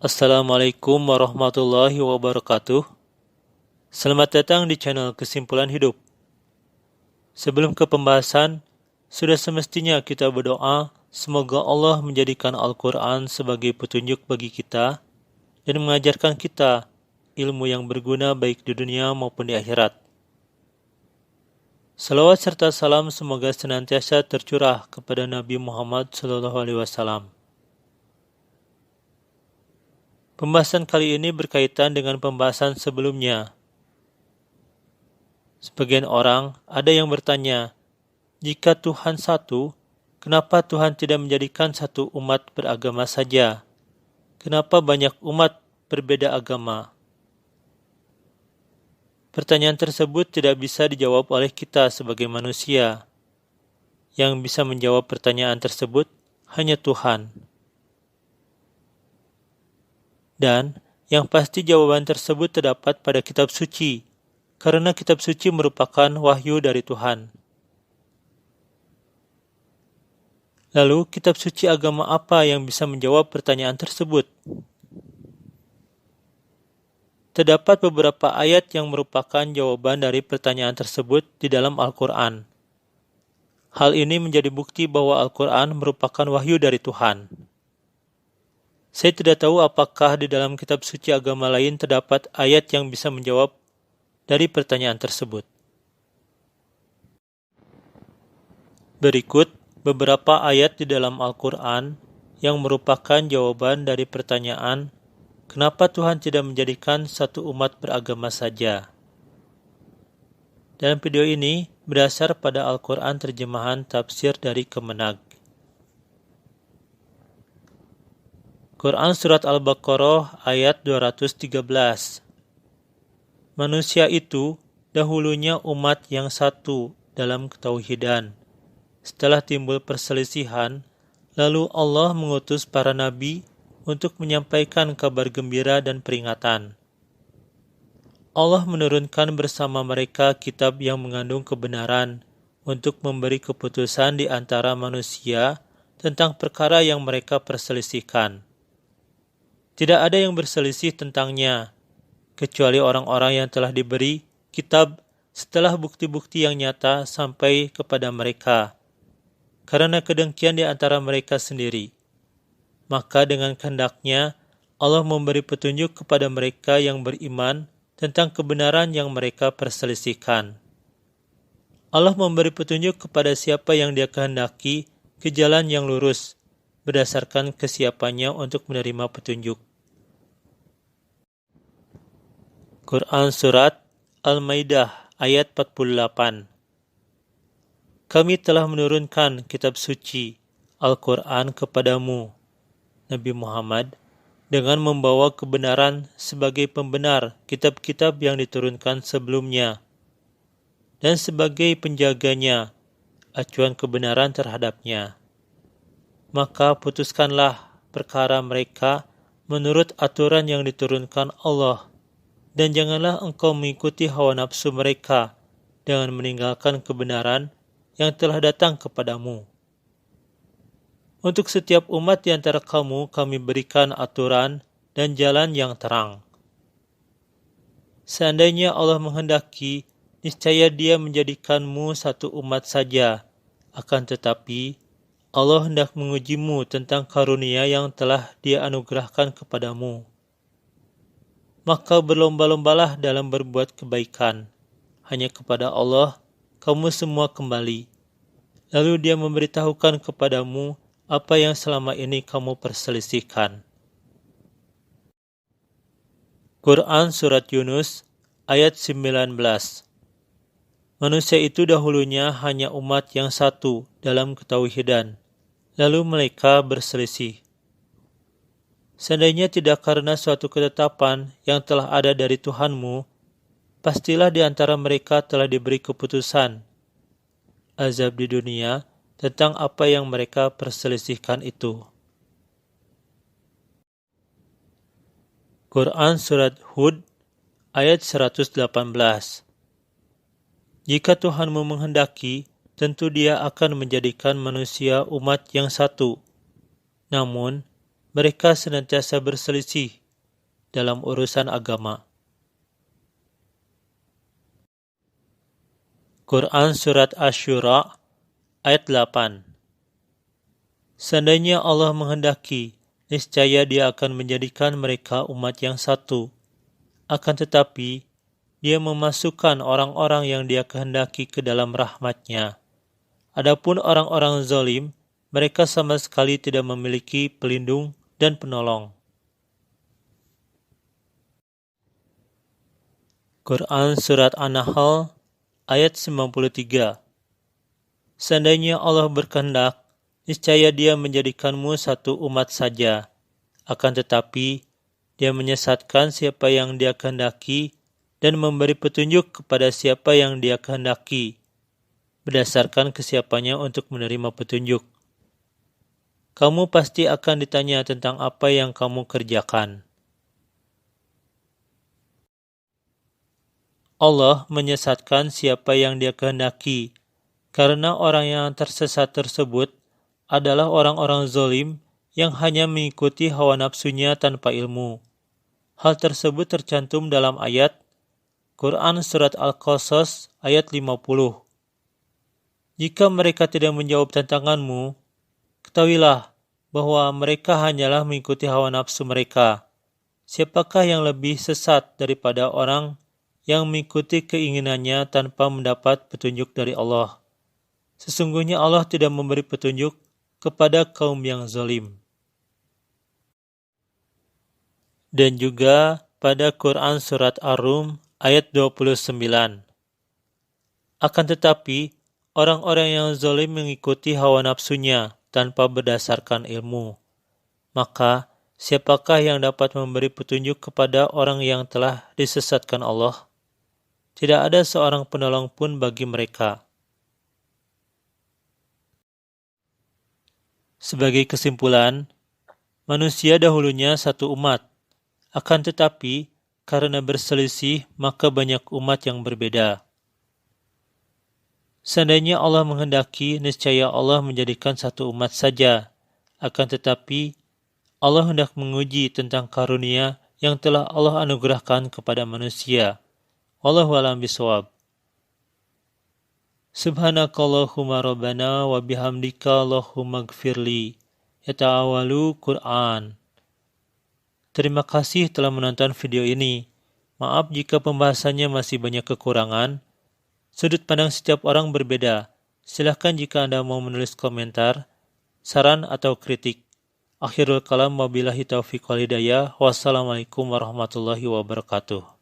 Assalamualaikum warahmatullahi wabarakatuh. Selamat datang di channel Kesimpulan Hidup. Sebelum ke pembahasan, sudah semestinya kita berdoa semoga Allah menjadikan Al-Quran sebagai petunjuk bagi kita dan mengajarkan kita ilmu yang berguna baik di dunia maupun di akhirat. Salawat serta salam semoga senantiasa tercurah kepada Nabi Muhammad SAW. Pembahasan kali ini berkaitan dengan pembahasan sebelumnya. Sebagian orang ada yang bertanya, jika Tuhan satu, kenapa Tuhan tidak menjadikan satu umat beragama saja? Kenapa banyak umat berbeda agama? Pertanyaan tersebut tidak bisa dijawab oleh kita sebagai manusia. Yang bisa menjawab pertanyaan tersebut hanya Tuhan. Dan yang pasti jawaban tersebut terdapat pada kitab suci, karena kitab suci merupakan wahyu dari Tuhan. Lalu, kitab suci agama apa yang bisa menjawab pertanyaan tersebut? Terdapat beberapa ayat yang merupakan jawaban dari pertanyaan tersebut di dalam Al-Quran. Hal ini menjadi bukti bahwa Al-Quran merupakan wahyu dari Tuhan. Saya tidak tahu apakah di dalam kitab suci agama lain terdapat ayat yang bisa menjawab dari pertanyaan tersebut. Berikut beberapa ayat di dalam Al-Quran yang merupakan jawaban dari pertanyaan, kenapa Tuhan tidak menjadikan satu umat beragama saja? Dalam video ini berdasar pada Al-Quran terjemahan tafsir dari Kemenag. Quran Surat Al-Baqarah ayat 213. Manusia itu dahulunya umat yang satu dalam ketauhidan. Setelah timbul perselisihan, lalu Allah mengutus para nabi untuk menyampaikan kabar gembira dan peringatan. Allah menurunkan bersama mereka kitab yang mengandung kebenaran untuk memberi keputusan di antara manusia tentang perkara yang mereka perselisihkan. Tidak ada yang berselisih tentangnya, kecuali orang-orang yang telah diberi kitab setelah bukti-bukti yang nyata sampai kepada mereka, karena kedengkian di antara mereka sendiri. Maka dengan kehendaknya, Allah memberi petunjuk kepada mereka yang beriman tentang kebenaran yang mereka perselisihkan. Allah memberi petunjuk kepada siapa yang Dia kehendaki ke jalan yang lurus, berdasarkan kesiapannya untuk menerima petunjuk. Quran Surat Al-Maidah ayat 48. Kami telah menurunkan kitab suci Al-Quran kepadamu, Nabi Muhammad, dengan membawa kebenaran sebagai pembenar kitab-kitab yang diturunkan sebelumnya, dan sebagai penjaganya, acuan kebenaran terhadapnya. Maka putuskanlah perkara mereka menurut aturan yang diturunkan Allah, dan janganlah engkau mengikuti hawa nafsu mereka dengan meninggalkan kebenaran yang telah datang kepadamu. Untuk setiap umat di antara kamu kami berikan aturan dan jalan yang terang. Seandainya Allah menghendaki, niscaya Dia menjadikanmu satu umat saja. Akan tetapi, Allah hendak mengujimu tentang karunia yang telah Dia anugerahkan kepadamu. Maka berlomba-lombalah dalam berbuat kebaikan. Hanya kepada Allah kamu semua kembali. Lalu Dia memberitahukan kepadamu apa yang selama ini kamu perselisihkan. Quran Surat Yunus ayat 19. Manusia itu dahulunya hanya umat yang satu dalam ketauhidan, lalu mereka berselisih. Seandainya tidak karena suatu ketetapan yang telah ada dari Tuhanmu, pastilah di antara mereka telah diberi keputusan azab di dunia tentang apa yang mereka perselisihkan itu. Quran Surat Hud ayat 118. Jika Tuhanmu menghendaki, tentu Dia akan menjadikan manusia umat yang satu. Namun, mereka senantiasa berselisih dalam urusan agama. Quran Surat Asy-Syura ayat 8. Seandainya Allah menghendaki, niscaya Dia akan menjadikan mereka umat yang satu. Akan tetapi, Dia memasukkan orang-orang yang Dia kehendaki ke dalam rahmat-Nya. Adapun orang-orang zalim, mereka sama sekali tidak memiliki pelindung dan penolong. Quran Surat An-Nahl ayat 93. Seandainya Allah berkehendak, niscaya Dia menjadikanmu satu umat saja. Akan tetapi, Dia menyesatkan siapa yang Dia kehendaki dan memberi petunjuk kepada siapa yang Dia kehendaki, berdasarkan kesiapannya untuk menerima petunjuk. Kamu pasti akan ditanya tentang apa yang kamu kerjakan. Allah menyesatkan siapa yang Dia kehendaki, karena orang yang tersesat tersebut adalah orang-orang zalim yang hanya mengikuti hawa nafsunya tanpa ilmu. Hal tersebut tercantum dalam ayat Quran Surat Al-Qasas ayat 50. Jika mereka tidak menjawab tantanganmu, ketahuilah bahwa mereka hanyalah mengikuti hawa nafsu mereka. Siapakah yang lebih sesat daripada orang yang mengikuti keinginannya tanpa mendapat petunjuk dari Allah? Sesungguhnya Allah tidak memberi petunjuk kepada kaum yang zalim. Dan juga pada Quran Surat Ar-Rum ayat 29. Akan tetapi, orang-orang yang zalim mengikuti hawa nafsunya tanpa berdasarkan ilmu. Maka, siapakah yang dapat memberi petunjuk kepada orang yang telah disesatkan Allah? Tidak ada seorang penolong pun bagi mereka. Sebagai kesimpulan, manusia dahulunya satu umat. Akan tetapi, karena berselisih, maka banyak umat yang berbeda. Seandainya Allah menghendaki, niscaya Allah menjadikan satu umat saja. Akan tetapi, Allah hendak menguji tentang karunia yang telah Allah anugerahkan kepada manusia. Wallahu a'lam bishawab. Subhanakallahumma rabbana wa bihamdika Allahumma gfirli. Yata'awalu Quran. Terima kasih telah menonton video ini. Maaf jika pembahasannya masih banyak kekurangan. Sudut pandang setiap orang berbeda. Silahkan jika Anda mau menulis komentar, saran atau kritik. Akhirul kalam wabillahi taufiq wal hidayah. Wassalamualaikum warahmatullahi wabarakatuh.